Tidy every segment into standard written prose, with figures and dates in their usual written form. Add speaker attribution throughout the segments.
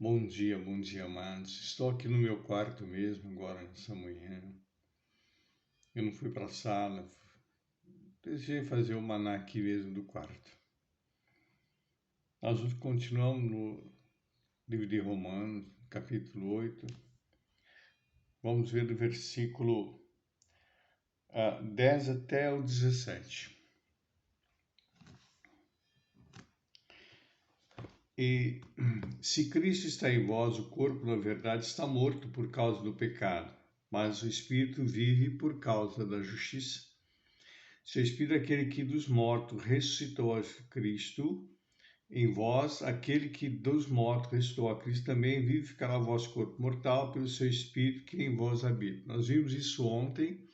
Speaker 1: Bom dia, amados. Estou aqui no meu quarto mesmo, agora, nessa manhã. Eu não fui para a sala, desejei fazer o maná aqui mesmo do quarto. Nós continuamos no livro de Romanos, capítulo 8. Vamos ver do versículo 10 até o 17. E se Cristo está em vós, o corpo, na verdade, está morto por causa do pecado, mas o Espírito vive por causa da justiça. Se o Espírito é aquele que dos mortos ressuscitou a Cristo, em vós, aquele que dos mortos ressuscitou a Cristo, também vivificará o vosso corpo mortal pelo seu Espírito que em vós habita. Nós vimos isso ontem,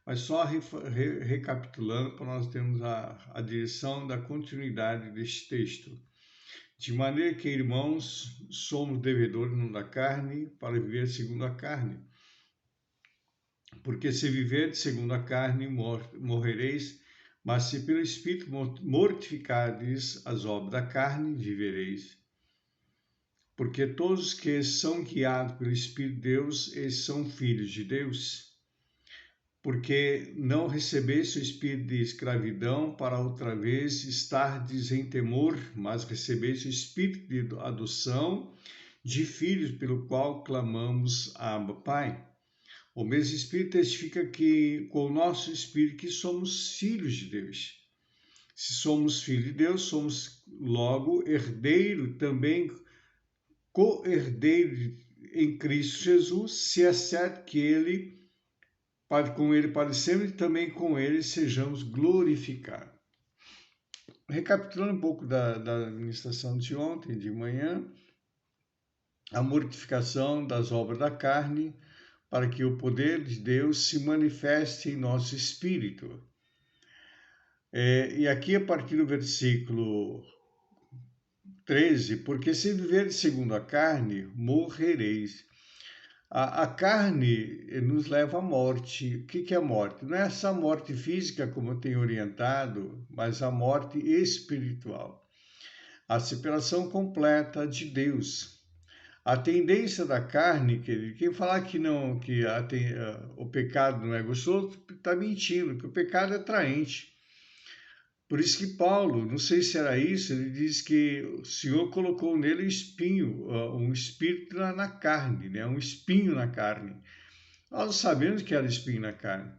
Speaker 1: mas só recapitulando para nós termos a direção da continuidade deste texto. De maneira que, irmãos, somos devedores não da carne, para viver segundo a carne. Porque se viverdes segundo a carne, morrereis, mas se pelo Espírito mortificardes as obras da carne, vivereis. Porque todos os que são guiados pelo Espírito de Deus, eles são filhos de Deus. Porque não recebeste o espírito de escravidão para outra vez estardes em temor, mas recebeste o espírito de adoção de filhos, pelo qual clamamos Abba, Pai. O mesmo Espírito testifica que, com o nosso Espírito, que somos filhos de Deus. Se somos filhos de Deus, somos logo herdeiro, também co-herdeiro em Cristo Jesus, se é certo que com Ele padecemos e também com Ele sejamos glorificados. Recapitulando um pouco da ministração de ontem, de manhã, a mortificação das obras da carne, para que o poder de Deus se manifeste em nosso espírito. E aqui, a partir do versículo 13, porque se viverdes segundo a carne, morrereis. A carne nos leva à morte. O que é a morte? Não é essa morte física, como eu tenho orientado, mas a morte espiritual. A separação completa de Deus. A tendência da carne, quem falar que não, o pecado não é gostoso, está mentindo, que o pecado é atraente. Por isso que Paulo, não sei se era isso, ele diz que o Senhor colocou nele um espinho, um espírito na carne, né? Um espinho na carne. Nós sabemos que era espinho na carne.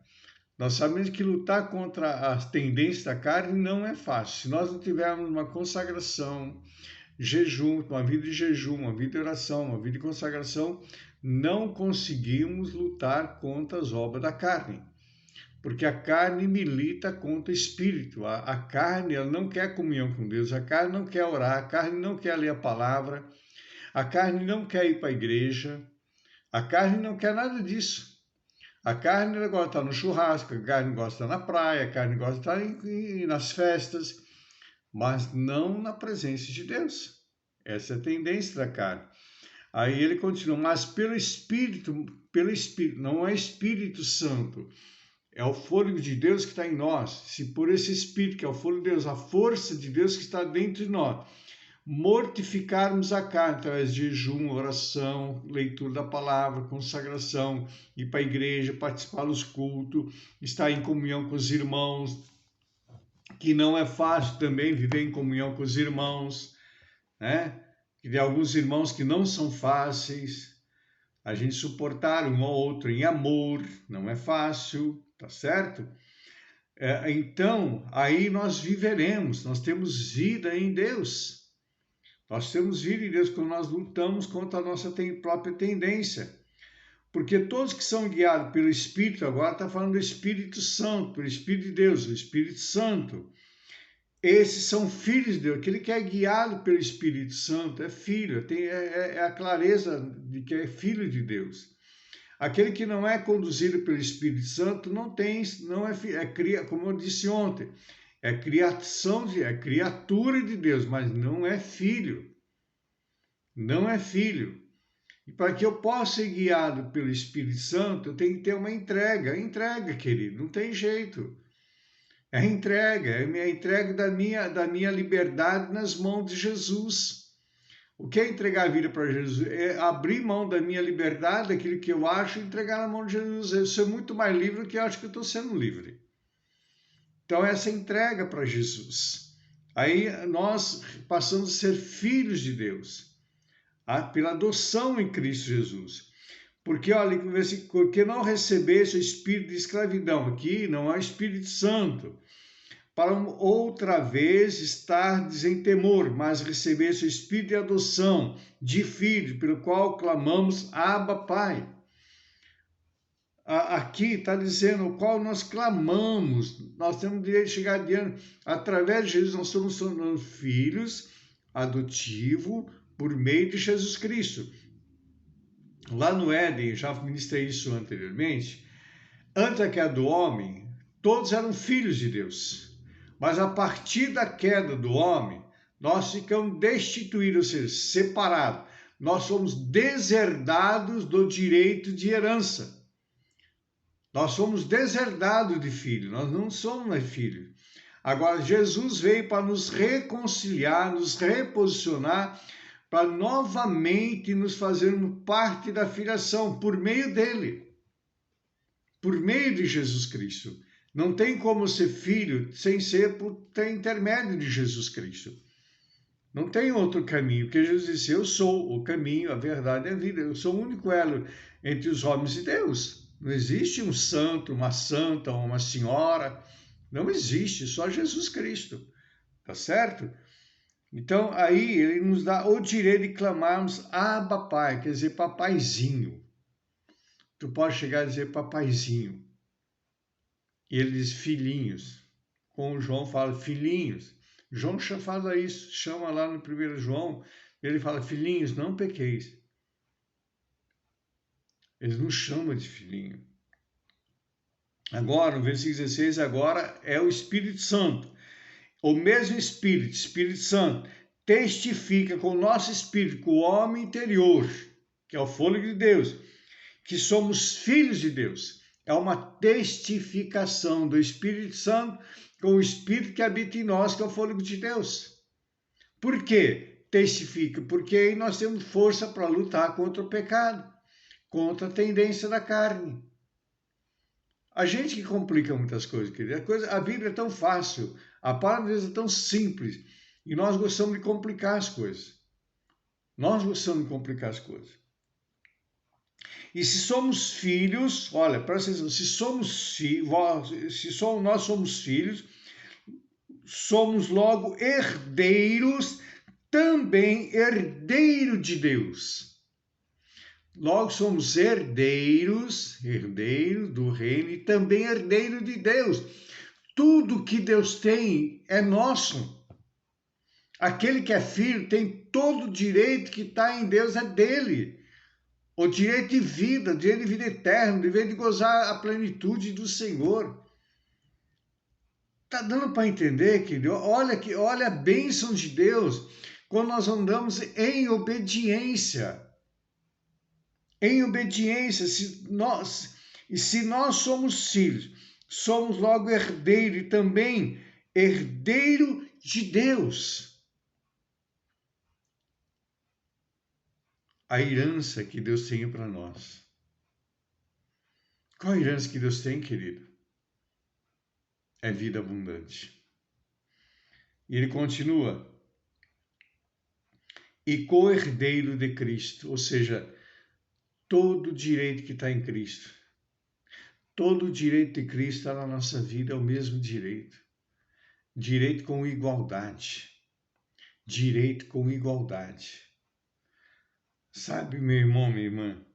Speaker 1: Nós sabemos que lutar contra as tendências da carne não é fácil. Se nós não tivermos uma consagração, jejum, uma vida de jejum, uma vida de oração, uma vida de consagração, não conseguimos lutar contra as obras da carne. Porque a carne milita contra o espírito. A carne ela não quer comunhão com Deus, a carne não quer orar, a carne não quer ler a palavra, a carne não quer ir para a igreja, a carne não quer nada disso. A carne ela gosta de estar no churrasco, a carne gosta de estar na praia, a carne gosta de estar nas festas, mas não na presença de Deus. Essa é a tendência da carne. Aí ele continua, mas pelo Espírito, não é Espírito Santo, é o fôlego de Deus que está em nós. Se por esse Espírito, que é o fôlego de Deus, a força de Deus que está dentro de nós, mortificarmos a carne através de jejum, oração, leitura da palavra, consagração, ir para a igreja, participar dos cultos, estar em comunhão com os irmãos, que não é fácil também viver em comunhão com os irmãos, né? Que tem alguns irmãos que não são fáceis, a gente suportar um ao outro em amor, não é fácil, tá certo? Então, aí nós viveremos, nós temos vida em Deus. Nós temos vida em Deus quando nós lutamos contra a nossa própria tendência. Porque todos que são guiados pelo Espírito, agora está falando do Espírito Santo, pelo Espírito de Deus, o Espírito Santo. Esses são filhos de Deus. Aquele que é guiado pelo Espírito Santo é filho, é a clareza de que é filho de Deus. Aquele que não é conduzido pelo Espírito Santo não é como eu disse ontem, é criatura de Deus, mas não é filho. Não é filho. E para que eu possa ser guiado pelo Espírito Santo, eu tenho que ter uma entrega. Entrega, querido, não tem jeito. É a entrega da minha liberdade nas mãos de Jesus. O que é entregar a vida para Jesus? É abrir mão da minha liberdade, daquilo que eu acho, e entregar na mão de Jesus. Eu sou muito mais livre do que eu acho que eu estou sendo livre. Então, essa entrega para Jesus. Aí nós passamos a ser filhos de Deus, pela adoção em Cristo Jesus. Porque, olha, porque não recebesse o espírito de escravidão, aqui não é o Espírito Santo, para outra vez estar em temor, mas recebesse o espírito de adoção, de filho, pelo qual clamamos, Abba, Pai. Aqui está dizendo o qual nós clamamos, nós temos o direito de chegar adiante, através de Jesus nós somos filhos adotivos por meio de Jesus Cristo. Lá no Éden, já ministrei isso anteriormente, antes da queda do homem, todos eram filhos de Deus. Mas a partir da queda do homem, nós ficamos destituídos, ou seja, separados. Nós somos deserdados do direito de herança. Nós somos deserdados de filho, nós não somos mais filhos. Agora, Jesus veio para nos reconciliar, nos reposicionar, para novamente nos fazermos parte da filiação por meio dele, por meio de Jesus Cristo. Não tem como ser filho sem ser por intermédio de Jesus Cristo. Não tem outro caminho, porque Jesus disse, eu sou o caminho, a verdade e a vida. Eu sou o único elo entre os homens e Deus. Não existe um santo, uma santa, uma senhora. Não existe, só Jesus Cristo. Tá certo? Então, aí ele nos dá o direito de clamarmos Abba Pai, quer dizer, papaizinho. Tu pode chegar a dizer papaizinho. E ele diz filhinhos. Como João fala, filhinhos. João fala isso, chama lá no 1 João, ele fala, filhinhos, não pequeis. Eles não chamam de filhinho. Agora, no versículo 16, agora é o Espírito Santo. O mesmo Espírito, Espírito Santo, testifica com o nosso espírito, com o homem interior, que é o fôlego de Deus, que somos filhos de Deus. É uma testificação do Espírito Santo com o Espírito que habita em nós, que é o fôlego de Deus. Por quê? Testifica, porque aí nós temos força para lutar contra o pecado, contra a tendência da carne. A gente que complica muitas coisas, querido. A Bíblia é tão fácil, a palavra de Deus é tão simples, e nós gostamos de complicar as coisas. Nós gostamos de complicar as coisas. E se somos filhos, olha, presta atenção, nós somos filhos, somos logo herdeiros, também herdeiro de Deus. Logo somos herdeiros do reino e também herdeiro de Deus. Tudo que Deus tem é nosso. Aquele que é filho tem todo o direito que está em Deus, é dele. O direito de vida, o direito de vida eterna, o direito de gozar a plenitude do Senhor. Está dando para entender, querido? Olha a bênção de Deus quando nós andamos em obediência. Em obediência, se nós somos filhos, somos logo herdeiro e também herdeiro de Deus. A herança que Deus tem para nós. Qual a herança que Deus tem, querido? É vida abundante. E ele continua. E co-herdeiro de Cristo, ou seja, todo o direito que está em Cristo. Todo o direito de Cristo está na nossa vida, é o mesmo direito. Direito com igualdade. Direito com igualdade. Sabe, meu irmão, minha irmã,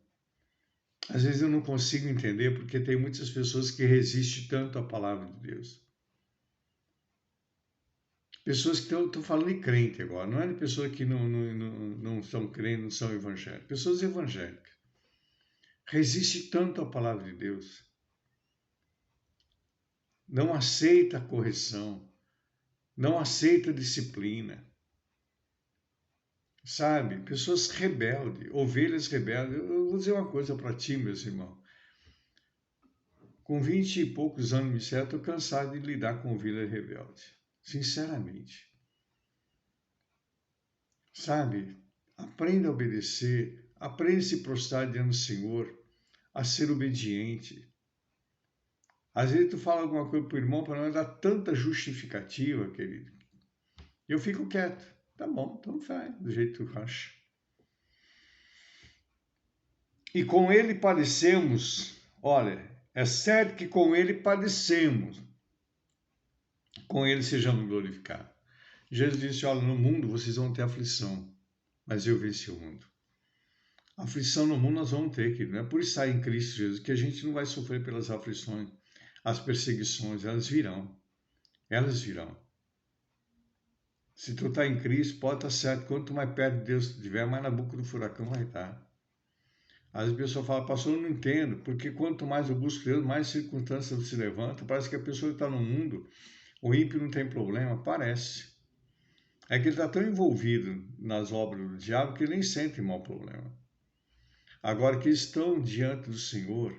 Speaker 1: às vezes eu não consigo entender porque tem muitas pessoas que resistem tanto à palavra de Deus. Pessoas que estão falando de crente agora, não é de pessoas que não são crentes, não são evangélicas. Pessoas evangélicas. Resiste tanto à palavra de Deus. Não aceita a correção. Não aceita a disciplina. Sabe? Pessoas rebeldes, ovelhas rebeldes. Eu vou dizer uma coisa para ti, meus irmãos. Com 20 e poucos anos de ministério, estou cansado de lidar com ovelha rebelde. Sinceramente. Sabe? Aprenda a obedecer, aprenda a se prostrar diante do Senhor, a ser obediente. Às vezes tu fala alguma coisa pro irmão para não dar tanta justificativa, querido. Eu fico quieto. Tá bom, então faz do jeito que tu acha. E com ele padecemos, olha, é certo que com ele padecemos, com ele sejamos glorificados. Jesus disse, olha, no mundo vocês vão ter aflição, mas eu venci o mundo. Aflição no mundo nós vamos ter, querido. Não é por estar em Cristo Jesus que a gente não vai sofrer pelas aflições, as perseguições, elas virão. Elas virão. Se tu está em Cristo, pode estar certo. Quanto mais perto de Deus tu estiver, mais na boca do furacão vai estar. Às vezes a pessoa fala, pastor, eu não entendo, porque quanto mais eu busco Deus, mais circunstâncias se levantam. Parece que a pessoa que está no mundo, o ímpio não tem problema. Parece. É que ele está tão envolvido nas obras do diabo que ele nem sente mau problema. Agora que estão diante do Senhor,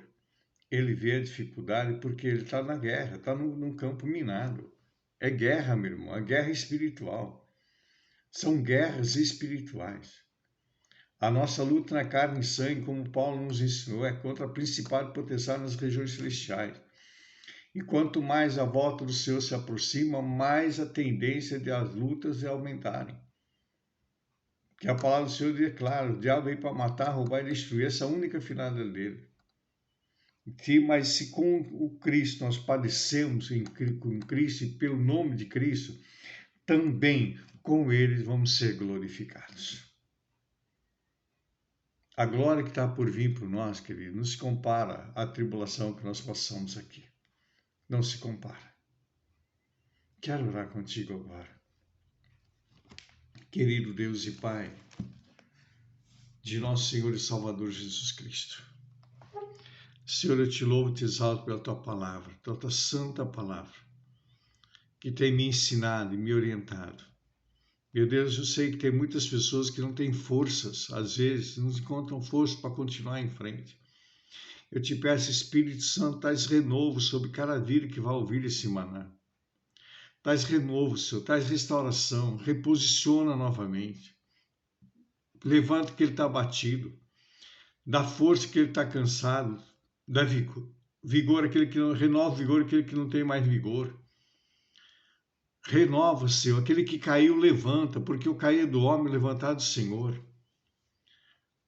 Speaker 1: ele vê a dificuldade porque ele está na guerra, está num campo minado. É guerra, meu irmão, é guerra espiritual. São guerras espirituais. A nossa luta na carne e sangue, como Paulo nos ensinou, é contra a principado e potestade nas regiões celestiais. E quanto mais a volta do Senhor se aproxima, mais a tendência de as lutas é aumentarem. Que a palavra do Senhor declara, o diabo veio para matar, roubar e destruir, essa é a única finalidade dele. Mas se com o Cristo nós padecemos com Cristo e pelo nome de Cristo, também com eles vamos ser glorificados. A glória que está por vir por nós, querido, não se compara à tribulação que nós passamos aqui. Não se compara. Quero orar contigo agora. Querido Deus e Pai, de nosso Senhor e Salvador Jesus Cristo. Senhor, eu te louvo e te exalto pela tua palavra, pela tua santa palavra, que tem me ensinado e me orientado. Meu Deus, eu sei que tem muitas pessoas que não têm forças, às vezes não encontram força para continuar em frente. Eu te peço, Espírito Santo, traz renovo sobre cada vida que vai ouvir esse maná. Traz renovo, Senhor, traz restauração, reposiciona novamente. Levanta que ele está abatido, dá força que ele está cansado, dá vigor aquele que não, renova vigor aquele que não tem mais vigor. Renova, Senhor, aquele que caiu, levanta, porque o cair do homem, levantado do Senhor.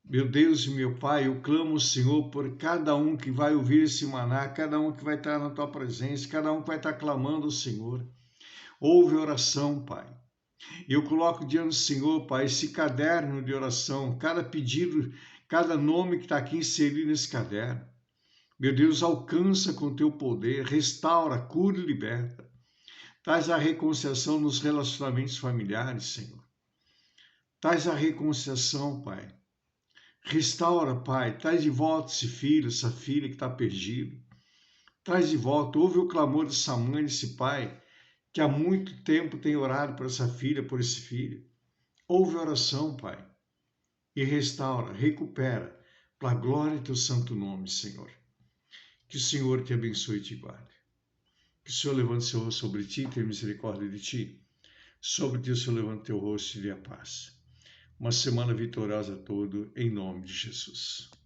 Speaker 1: Meu Deus e meu Pai, eu clamo, Senhor, por cada um que vai ouvir esse maná, cada um que vai estar na tua presença, cada um que vai estar clamando ao Senhor. Ouve a oração, Pai. Eu coloco diante do Senhor, Pai, esse caderno de oração, cada pedido, cada nome que está aqui inserido nesse caderno. Meu Deus, alcança com o teu poder, restaura, cura e liberta. Traz a reconciliação nos relacionamentos familiares, Senhor. Traz a reconciliação, Pai. Restaura, Pai. Traz de volta esse filho, essa filha que está perdido. Traz de volta. Ouve o clamor dessa mãe, desse pai, que há muito tempo tem orado por essa filha, por esse filho. Ouve a oração, Pai. E restaura, recupera, para a glória do teu santo nome, Senhor. Que o Senhor te abençoe e te guarde. Que o Senhor levante seu rosto sobre ti e tenha misericórdia de ti. Sobre ti o Senhor levante teu rosto e dê a paz. Uma semana vitoriosa a todos, em nome de Jesus.